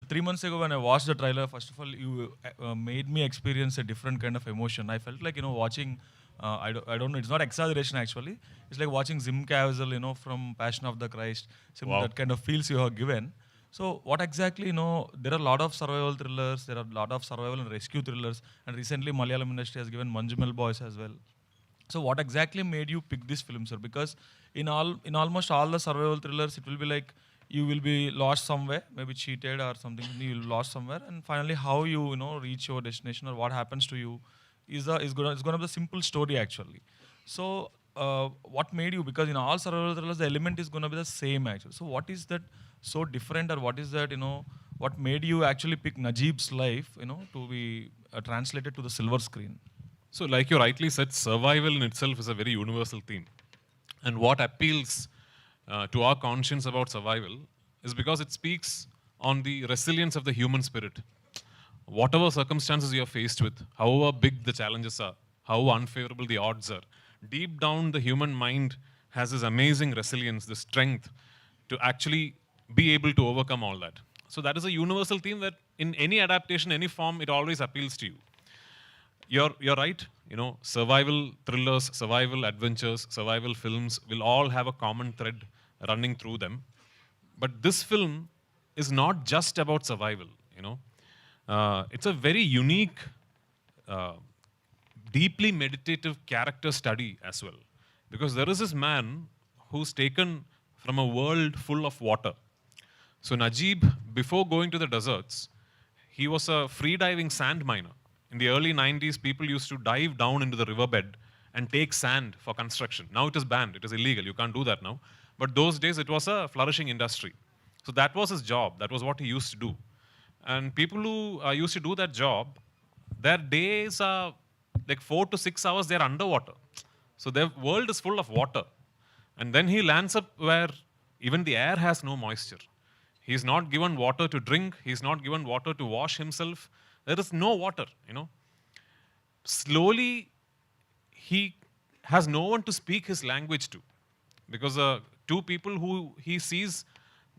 3 months ago when I watched the trailer, first of all, you made me experience a different kind of emotion. I felt like, watching, I don't know, it's not exaggeration actually. It's like watching Jim Caviezel, from Passion of the Christ. Wow. That kind of feels you have given. So what exactly, there are a lot of survival thrillers, there are a lot of survival and rescue thrillers, and recently Malayalam industry has given Manjumal Boys as well. So what exactly made you pick this film, sir? Because in almost all the survival thrillers, it will be like you will be lost somewhere, maybe cheated or something. You will lost somewhere, and finally, how you reach your destination or what happens to you is gonna be the simple story actually. So what made you? Because in all survival thrillers, the element is gonna be the same actually. So what is that so different, or what is that what made you actually pick Najib's life to be translated to the silver screen? So, like you rightly said, survival in itself is a very universal theme. And what appeals to our conscience about survival is because it speaks on the resilience of the human spirit. Whatever circumstances you're faced with, however big the challenges are, how unfavorable the odds are, deep down the human mind has this amazing resilience, this strength to actually be able to overcome all that. So that is a universal theme that in any adaptation, any form, it always appeals to you. You're right. Survival thrillers, survival adventures, survival films will all have a common thread running through them. But this film is not just about survival. It's a very unique, uh, deeply meditative character study as well, because there is this man who's taken from a world full of water. So Najib, before going to the deserts, he was a free-diving sand miner. In the early 90s, people used to dive down into the riverbed and take sand for construction. Now it is banned, it is illegal, you can't do that now. But those days, it was a flourishing industry. So that was his job, that was what he used to do. And people who used to do that job, their days are like 4 to 6 hours, they're underwater. So their world is full of water. And then he lands up where even the air has no moisture. He's not given water to drink. He's not given water to wash himself. There is no water. Slowly, he has no one to speak his language to. Because two people who he sees,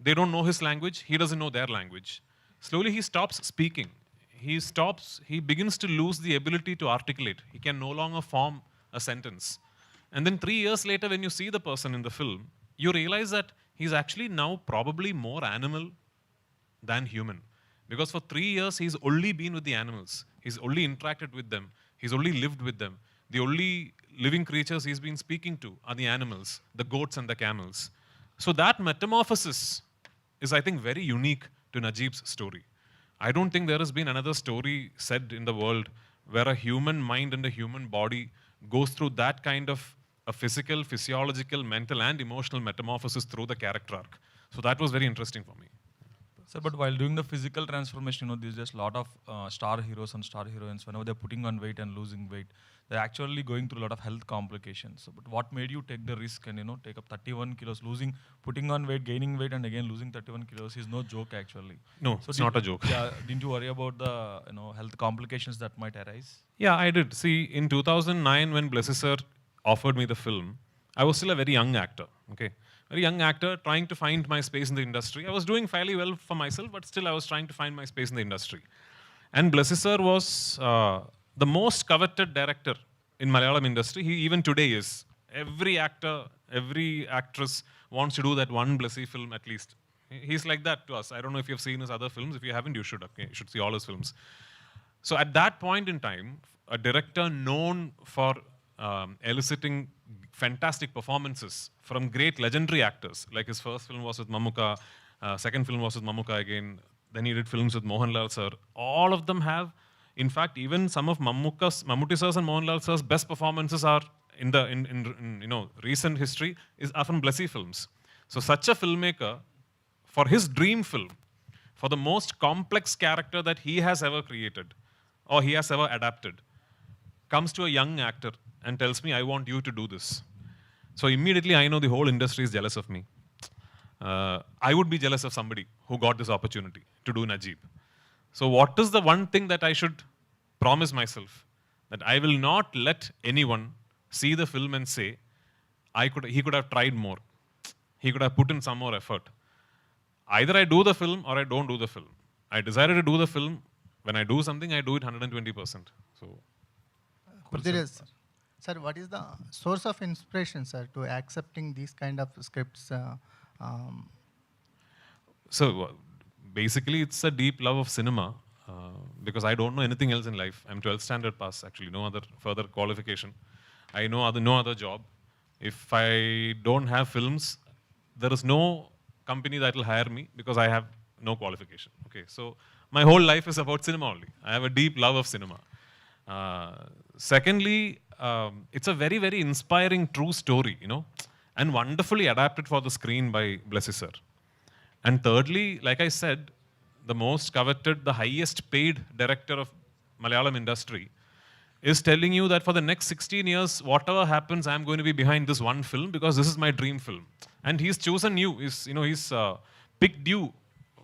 they don't know his language. He doesn't know their language. Slowly, he stops speaking. He begins to lose the ability to articulate. He can no longer form a sentence. And then 3 years later, when you see the person in the film, you realize that he's actually now probably more animal than human. Because for 3 years, he's only been with the animals. He's only interacted with them. He's only lived with them. The only living creatures he's been speaking to are the animals, the goats and the camels. So that metamorphosis is, I think, very unique to Najib's story. I don't think there has been another story said in the world where a human mind and a human body goes through that kind of a physical, physiological, mental, and emotional metamorphosis through the character arc. So that was very interesting for me. Sir, but while doing the physical transformation, there's just a lot of star heroes and star heroines. Whenever they're putting on weight and losing weight, they're actually going through a lot of health complications. So, but what made you take the risk and take up 31 kilos, putting on weight, gaining weight, and again losing 31 kilos is no joke actually. No, so it's not a joke. Yeah, didn't you worry about the health complications that might arise? Yeah, I did. See, in 2009, when Blessy sir offered me the film, I was still a very young actor. Okay. Very young actor, trying to find my space in the industry. I was doing fairly well for myself, but still I was trying to find my space in the industry. And Blessy sir was the most coveted director in Malayalam industry. He even today is. Every actor, every actress wants to do that one Blessy film at least. He's like that to us. I don't know if you've seen his other films. If you haven't, you should. Okay, you should see all his films. So at that point in time, a director known for eliciting fantastic performances from great legendary actors. Like his first film was with Mammootty, second film was with Mammootty again. Then he did films with Mohanlal sir. All of them have, in fact, even some of Mammootty sir's and Mohanlal sir's best performances are in recent history are from Blessy films. So such a filmmaker, for his dream film, for the most complex character that he has ever created or he has ever adapted, comes to a young actor and tells me, I want you to do this. So immediately I know the whole industry is jealous of me. I would be jealous of somebody who got this opportunity to do Najib. So what is the one thing that I should promise myself? That I will not let anyone see the film and say, he could have tried more. He could have put in some more effort. Either I do the film or I don't do the film. I decided to do the film. When I do something, I do it 120%. So, Prithviraj, sir, what is the source of inspiration, sir, to accepting these kind of scripts? Um, so basically, it's a deep love of cinema because I don't know anything else in life. I'm 12th standard pass, actually, no other further qualification. I know no other job. If I don't have films, there is no company that will hire me because I have no qualification. Okay, so my whole life is about cinema only. I have a deep love of cinema. Secondly, it's a very, very inspiring true story, and wonderfully adapted for the screen by Blessy sir. And thirdly, like I said, the most coveted, the highest paid director of Malayalam industry is telling you that for the next 16 years, whatever happens, I'm going to be behind this one film because this is my dream film. And he's chosen you. He's picked you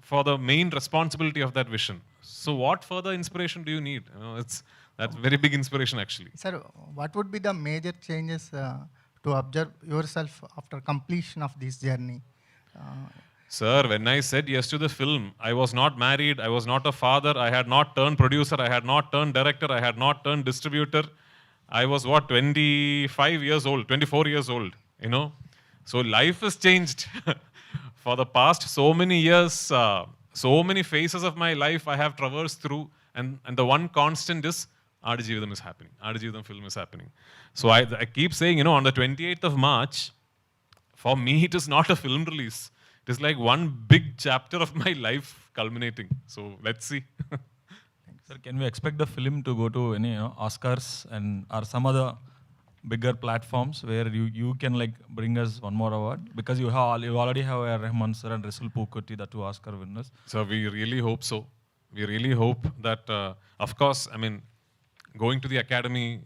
for the main responsibility of that vision. So what further inspiration do you need? That's very big inspiration actually. Sir, what would be the major changes to observe yourself after completion of this journey? Uh, Sir, when I said yes to the film, I was not married, I was not a father, I had not turned producer, I had not turned director, I had not turned distributor. I was 25 years old, 24 years old. So life has changed. For the past so many years, so many phases of my life I have traversed through, and the one constant is Adijeevitham is happening. Adijeevitham film is happening. So I keep saying, on the 28th of March, for me, it is not a film release. It is like one big chapter of my life culminating. So let's see. Sir, can we expect the film to go to any Oscars and or some other bigger platforms where you can like bring us one more award? Because you already have a Rahman sir and Rasul Pookutti, the two Oscar winners. So we really hope so. We really hope that, of course, I mean, going to the academy,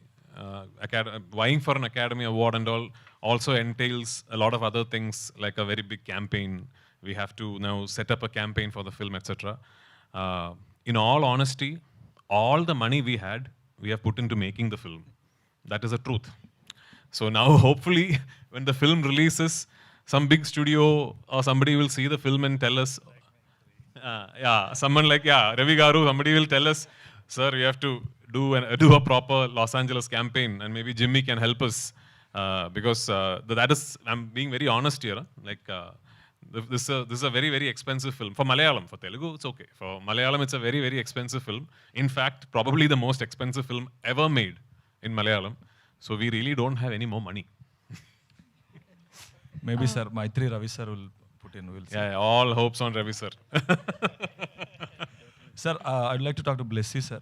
vying for an academy award and all also entails a lot of other things like a very big campaign. We have to now set up a campaign for the film, etc. In all honesty, all the money we had, we have put into making the film. That is the truth. So now, hopefully, when the film releases, some big studio or somebody will see the film and tell us, someone like Ravi Garu, somebody will tell us, sir, we have to do a proper Los Angeles campaign, and maybe Jimmy can help us because that is, I'm being very honest here. This is a very, very expensive film. For Malayalam, for Telugu, it's okay. For Malayalam, it's a very, very expensive film. In fact, probably the most expensive film ever made in Malayalam. So we really don't have any more money. Maybe sir, Maitri Ravi sir will put in. We'll see. Yeah, all hopes on Ravi sir. Sir, I'd like to talk to Blessy sir.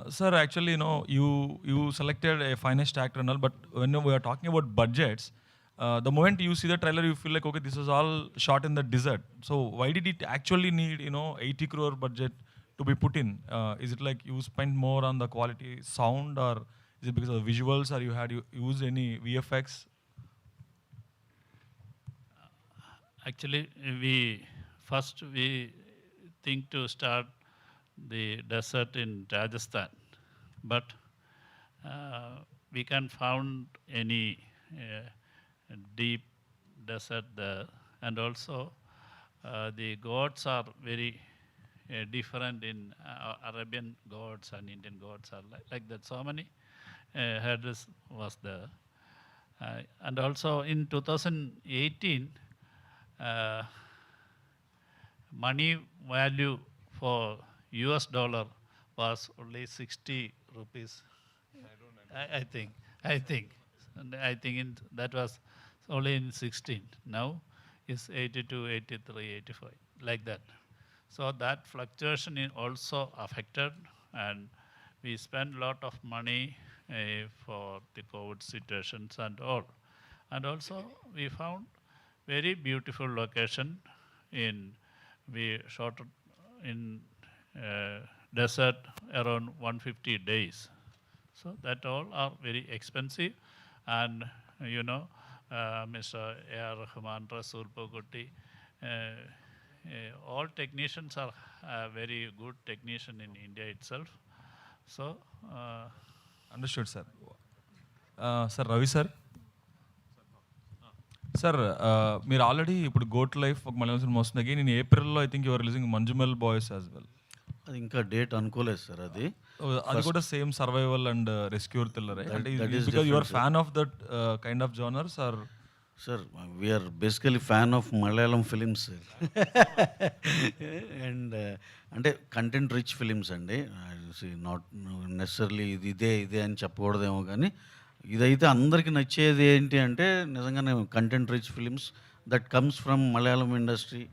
Sir, actually, you selected a finest actor and all, but when we are talking about budgets, the moment you see the trailer, you feel like, okay, this is all shot in the desert. So why did it actually need, 80 crore budget to be put in? Is it like you spent more on the quality sound, or is it because of the visuals, or you used any VFX? Actually, we think to start the desert in Rajasthan, but we can't found any deep desert there, and also the gods are very different in Arabian gods and Indian gods are like that. So many hurdles was there, and also in 2018. Money value for US dollar was only 60 rupees. I think. And I think that was only in 16. Now it's 82, 83, 85, like that. So that fluctuation is also affected, and we spend a lot of money for the COVID situations and all. And also we found very beautiful location we shot in desert around 150 days. So that all are very expensive, and Mr. A.R. Rahman, Rasul Pookutti, all technicians are very good technician in India itself. So Understood, sir. Sir, Ravi sir. Sir మీరు already ఇప్పుడు goat life ఒక Malayalam cinema వస్తుంది again నేను ఏప్రిల్లో I think your releasing Manjummel boys as well. అది ఇంకా date అనుకోలేదు sir అది. అది కూడా same survival and rescuer thriller అంటే that is because your different, fan of that kind of genres are? Sir we're basically fan of Malayalam films and అంటే content rich films అండి. Not necessarily ఇదే అని చెప్పకూడదేమో, కానీ ఇదైతే అందరికీ నచ్చేది ఏంటి అంటే నిజంగానే content rich films that comes from Malayalam industry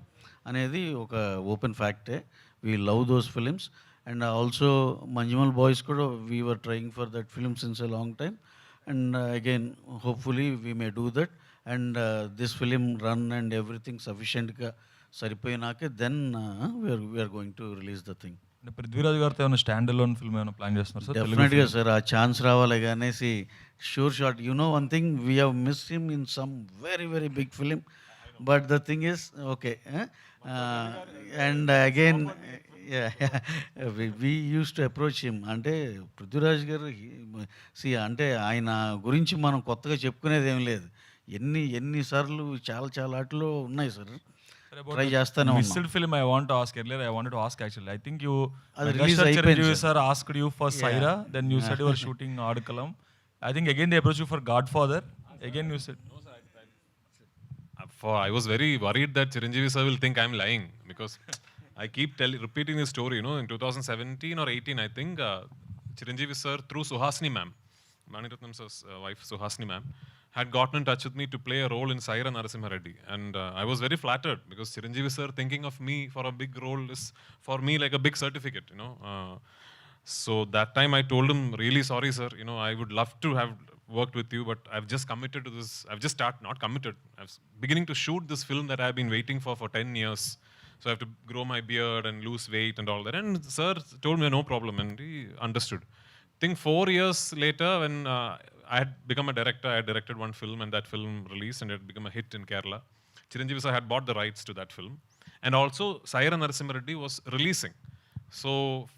అనేది ఒక ఓపెన్ ఫ్యాక్టే. We love those films and also Manjummel boys కూడా we were trying for that film since a long time and again hopefully we may do that and this film run and everything సఫిషియెంట్గా సరిపోయినాకే then we are going to release the thing. అంటే పృథ్వీరాజ్ గారితో ఏమైనా stand alone film ఏమైనా plan చేస్తున్నారు sir? డెఫినెట్గా sir ఆ chance రావాలి కానీ sure shot you know one thing we have miss him in some very very big film but the thing is okay and again we use to approach him. అంటే పృథ్వీరాజ్ గారు అంటే ఆయన గురించి మనం కొత్తగా చెప్పుకునేది ఏం లేదు. ఎన్నిసార్లు చాలా ఆటలు ఉన్నాయి సార్, ట్రై చేస్తానే ఉన్నాం. Missed film I want to ask earlier I wanted to ask actually I think you అది release అయిపోయింది Chiranjeevi sir. Sir asked you for Sye Raa then you said you were shooting Aadukalam. I think again they approach you for Godfather again you said. I was very worried that Chiranjeevi sir will think I'm lying because I keep repeating this story. You know, in 2017 or 18, I think Chiranjeevi sir, through Suhasini ma'am, Maniratnam sir's wife Suhasini ma'am, had gotten in touch with me to play a role in Saira Narasimha Reddy, and I was very flattered because Chiranjeevi sir thinking of me for a big role is for me like a big certificate. You know, so that time I told him, really sorry sir. You know, I would love to have worked with you, but I've just committed to this. I've just not committed. I'm beginning to shoot this film that I've been waiting for 10 years. So I have to grow my beard and lose weight and all that. And sir told me no problem, and he understood. I think 4 years later, when I had become a director, I had directed one film, and that film released, and it had become a hit in Kerala. Chiranjeevi sir had bought the rights to that film, and also Saira Narasimha Reddy was releasing. So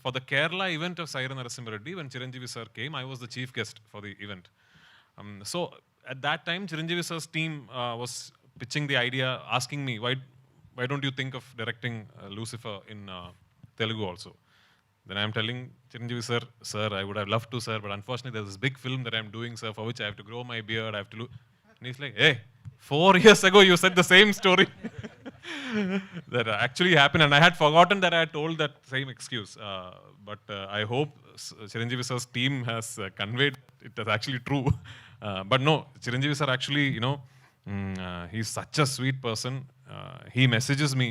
for the Kerala event of Saira Narasimha Reddy, when Chiranjeevi sir came, I was the chief guest for the event. So at that time, Chiranjeevi sir's team was pitching the idea, asking me, why don't you think of directing Lucifer in Telugu also? Then I'm telling Chiranjeevi sir, I would have loved to, sir, but unfortunately there's this big film that I'm doing, sir, for which I have to grow my beard, I have to And he's like, hey, 4 years ago you said the same story. That actually happened, and I had forgotten that I had told that same excuse. But I hope Chiranjeevi sir's team has conveyed it as actually true. But no, Chiranjeevi sir actually, you know, he's such a sweet person. He messages me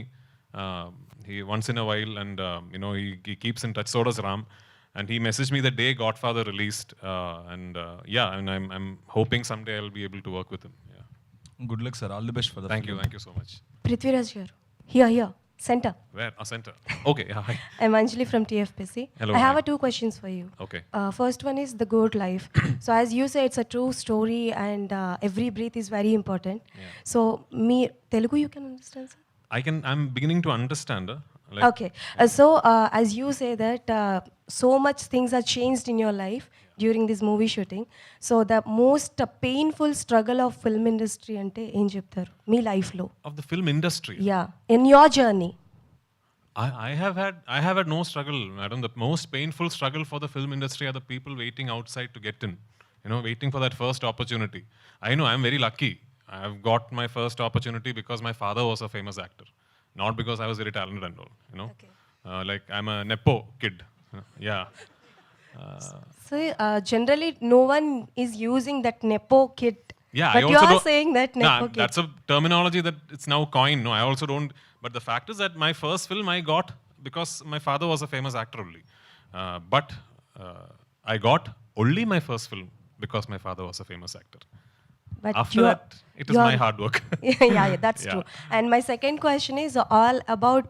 he once in a while, and you know, he keeps in touch. So does Ram, and he messaged me the day Godfather released, and yeah, and I'm hoping someday I'll be able to work with him. Yeah. Good luck sir, all the best for the Thank you so much. Prithviraj here. Here, center. Where? Center. Okay. Yeah, hi. I'm Anjali from TFPC. Hello, I have hi. 2 questions for you. Okay. First one is the goat life. So as you say, it's a true story, and every breath is very important. Yeah. So me Telugu you can understand, sir? I'm beginning to understand. Okay. As you say that so much things are changed in your life during this movie shooting. So the most painful struggle of film industry ante em cheptaru me life lo? Of the film industry. Yeah, in your journey. I have had no struggle, madam. The most painful struggle for the film industry are the people waiting outside to get in. You know, waiting for that first opportunity. I know I'm very lucky. I've got my first opportunity because my father was a famous actor, not because I was very talented and all. You know, Okay. like I'm a nepo kid. Yeah. So generally, no one is using that nepo kid. Yeah, but I also you are don't- saying that nepo kid. That's a terminology that it's now coined. No, I also don't. But the fact is that my first film I got because my father was a famous actor only. But I got only my first film because my father was a famous actor. But After that, it is my hard work. yeah, that's Yeah. true. And my second question is all about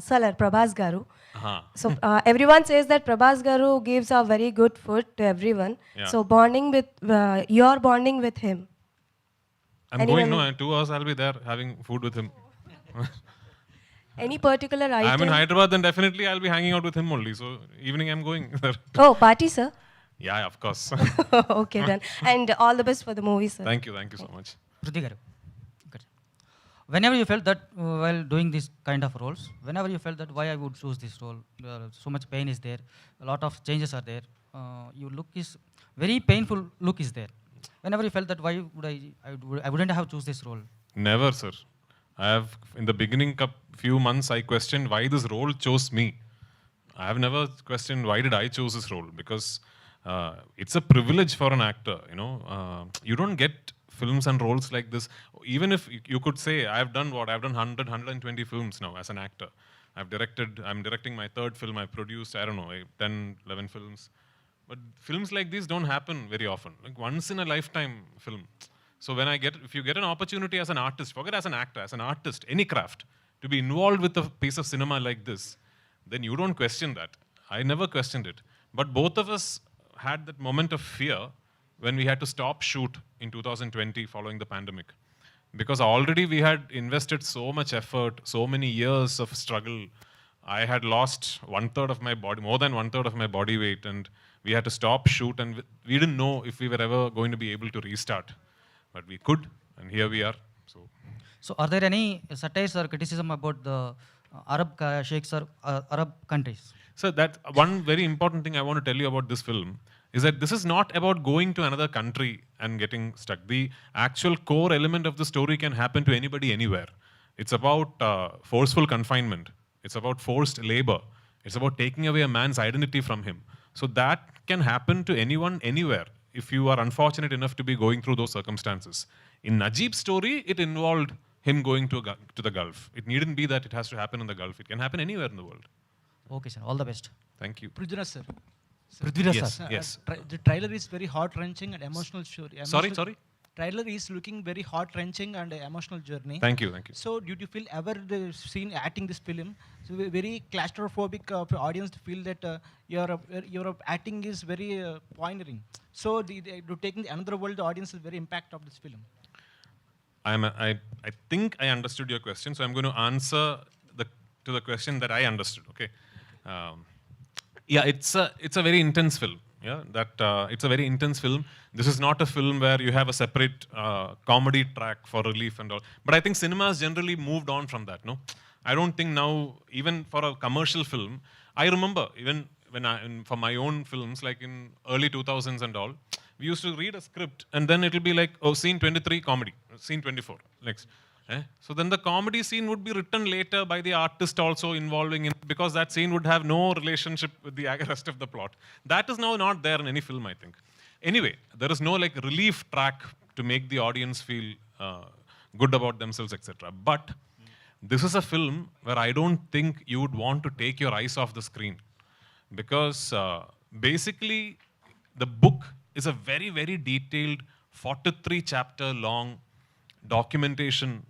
Salar Prabhas Garu. Uh-huh. So everyone says that Prabhas Garu gives a very good food to everyone. Yeah. So you're bonding with him. I'm Anyone- going, no, in 2 hours I'll be there having food with him. Any particular item? I'm in Hyderabad, then definitely I'll be hanging out with him only. So evening I'm going there. Oh, party, sir. Yeah, of course. Okay then. And all the best for the movie, sir. Thank you so much. Prithvi గారు whenever you felt that while doing this kind of roles, whenever you felt that why I would choose this role, so much pain is there, a lot of changes are there, your look is very painful look is there. Whenever you felt that why would I wouldn't have choose this role. Never, sir. I have, in the beginning few months, I questioned why this role chose me. I have never questioned why did I choose this role, because it's a privilege for an actor, you know. You don't get films and roles like this. Even if you could say, I've done 100, 120 films now as an actor. I'm directing my third film, I produced, I don't know, 10, 11 films. But films like these don't happen very often, like once in a lifetime film. So if you get an opportunity as an artist, forget as an actor, as an artist, any craft, to be involved with a piece of cinema like this, then you don't question that. I never questioned it. But both of us had that moment of fear when we had to stop shoot in 2020 following the pandemic. Because already we had invested so much effort, so many years of struggle. I had lost 1/3 of my body, more than 1/3 of my body weight, and we had to stop shoot, and we didn't know if we were ever going to be able to restart. But we could, and here we are. So are there any satires or criticism about the Arab sheikhs or Arab countries? So that one very important thing I want to tell you about this film is that this is not about going to another country and getting stuck. The actual core element of the story can happen to anybody anywhere. It's about forceful confinement. It's about forced labor. It's about taking away a man's identity from him. So that can happen to anyone, anywhere, if you are unfortunate enough to be going through those circumstances. In Najib's story, it involved him going to the Gulf. It needn't be that it has to happen in the Gulf. It can happen anywhere in the world. Okay, sir. All the best. Thank you. Prithviraj sir. Prithviraj sir. Yes. The trailer is very heart-wrenching and emotional story. Sorry? Trailer is looking very heart-wrenching and emotional journey. Thank you. So, did you feel ever the scene acting this film? So, very claustrophobic audience to feel that your acting is very pioneering. So, taking another world, the audience is very impact of this film. I think I understood your question, so I'm going to answer to the question that I understood. Okay. It's a very intense film. Yeah, it's a very intense film. This is not a film where you have a separate comedy track for relief and all. But I think cinema has generally moved on from that. No, I don't think now, even for a commercial film, I remember even for my own films, like in early 2000s and all, we used to read a script and then it'll be like, oh, scene 23 comedy, scene 24 next. So then the comedy scene would be written later by the artist also involving in, because that scene would have no relationship with the rest of the plot. That is now not there in any film, I think. Anyway, there is no like relief track to make the audience feel good about themselves, etc. But this is a film where I don't think you would want to take your eyes off the screen, because basically the book is a very, very detailed 43-chapter long documentation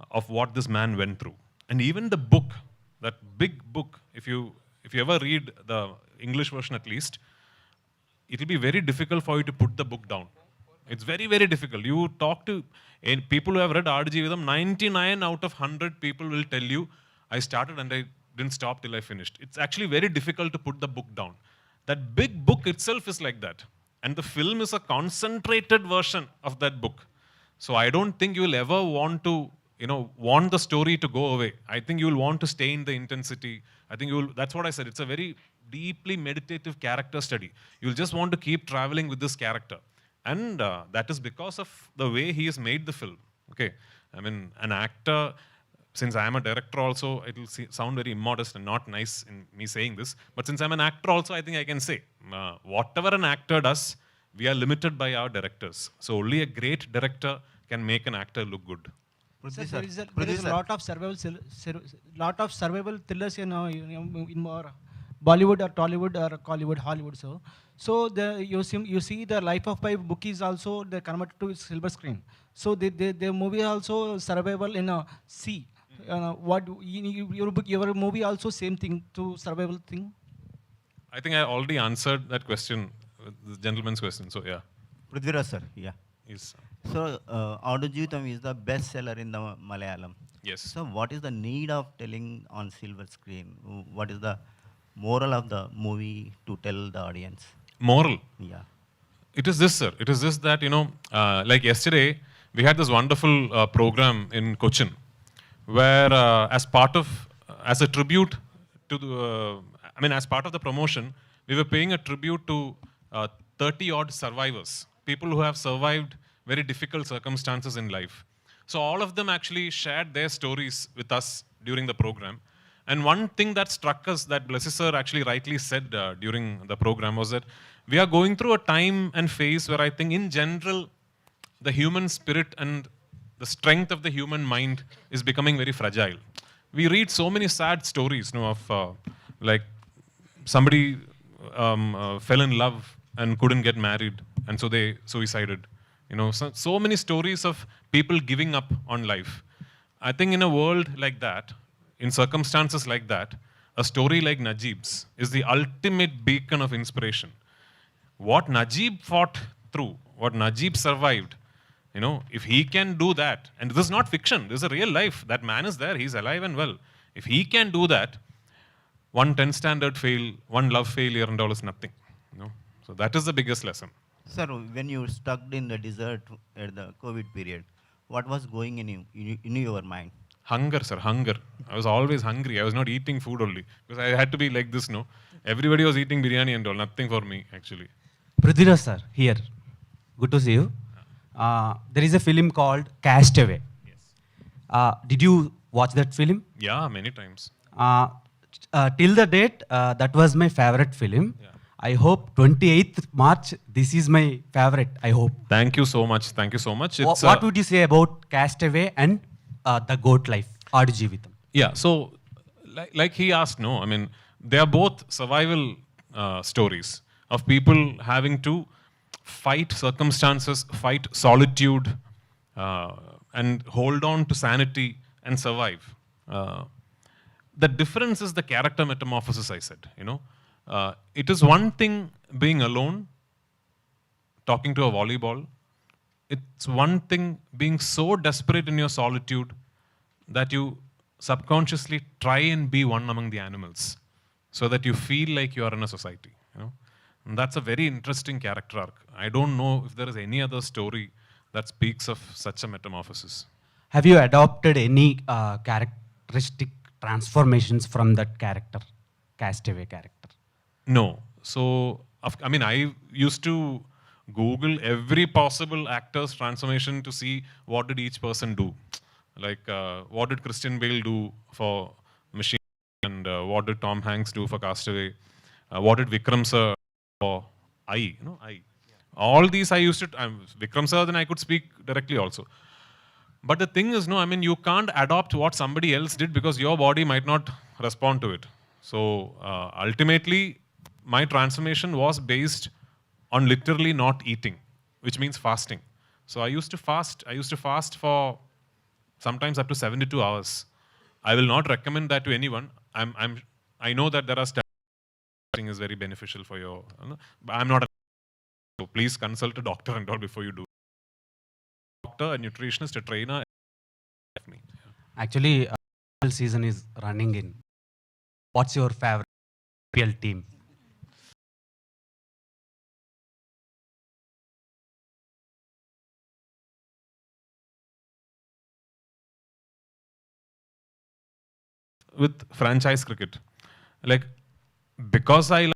of what this man went through. And even the book, that big book, if you ever read the English version at least, it will be very difficult for you to put the book down. It's very, very difficult. You talk to people who have read R.G. Vidam, 99 out of 100 people will tell you, I started and I didn't stop till I finished. It's actually very difficult to put the book down. That big book itself is like that. And the film is a concentrated version of that book. So I don't think you will ever want to, want the story to go away. I think you will want to stay in the intensity. I think that's what I said. It's a very deeply meditative character study. You'll just want to keep traveling with this character. And that is because of the way he has made the film. Okay. I mean, an actor, since I am a director also, it will sound very immodest and not nice in me saying this. But since I'm an actor also, I think I can say, whatever an actor does, we are limited by our directors. So only a great director can make an actor look good. Sir, there is a lot of survival thrillers in more Bollywood or Tollywood or Hollywood. So you see the Life of Pi book is also converted to silver screen. So the movie also survival in a sea. What your movie also same thing to survival thing? I think I already answered that question, the gentleman's question. So yeah. Prithviraj sir, yeah. Yes. So, Audujutam is the bestseller in the Malayalam. Yes. So, what is the need of telling on silver screen? What is the moral of the movie to tell the audience? Moral? Yeah. It is this, sir. It is this that, like yesterday, we had this wonderful program in Cochin. where as a tribute to the, as part of the promotion, we were paying a tribute to 30 odd survivors, people who have survived very difficult circumstances in life. So all of them actually shared their stories with us during the program. And one thing that struck us, that Blessy sir actually rightly said during the program, was that we are going through a time and phase where I think in general, the human spirit and the strength of the human mind is becoming very fragile. We read so many sad stories, of like somebody fell in love and couldn't get married, and so they suicided. So many stories of people giving up on life. I think in a world like that, in circumstances like that, a story like Najib's is the ultimate beacon of inspiration. What Najib fought through, what Najib survived, if he can do that, and this is not fiction, this is a real life, that man is there, he's alive and well. If he can do that, one 10 standard fail, one love failure and all is nothing. So that is the biggest lesson. Sir, when you stuck in the desert at the COVID period, what was going in your mind? Hunger, sir, hunger. I was always hungry. I was not eating food only, because I had to be like this, no? Everybody was eating biryani and all, nothing for me, actually. Prithviraj sir, here. Good to see you. There is a film called Castaway. Yes. Did you watch that film? Yeah, many times. Till the date, that was my favorite film. Yeah. I hope 28th March, this is my favorite, I hope. Thank you so much. Thank you so much. It's, What would you say about Castaway and The Goat Life, Aadu Jeevitam? Yeah, so like he asked, no, they are both survival stories of people having to fight circumstances, fight solitude, and hold on to sanity and survive. The difference is the character metamorphosis, I said, it is one thing being alone, talking to a volleyball. It's one thing being so desperate in your solitude that you subconsciously try and be one among the animals, so that you feel like you are in a society. And that's a very interesting character arc. I don't know if there is any other story that speaks of such a metamorphosis. Have you adopted any characteristic transformations from that character, Castaway character? No. So, I used to Google every possible actor's transformation to see what did each person do. Like, what did Christian Bale do for Machine, and what did Tom Hanks do for Castaway? What did Vikram sir for I? All these I used to, Vikram sir, then I could speak directly also. But the thing is, you can't adopt what somebody else did, because your body might not respond to it. So, ultimately, my transformation was based on literally not eating, which means fasting. So I used to fast for sometimes up to 72 hours. I will not recommend that to anyone. I know that there are fasting is very beneficial for your, but I'm not so please consult a doctor and all before you do. Doctor, a nutritionist, a trainer. Actually, season is running in. What's your favorite IPL team? With franchise cricket, like, because I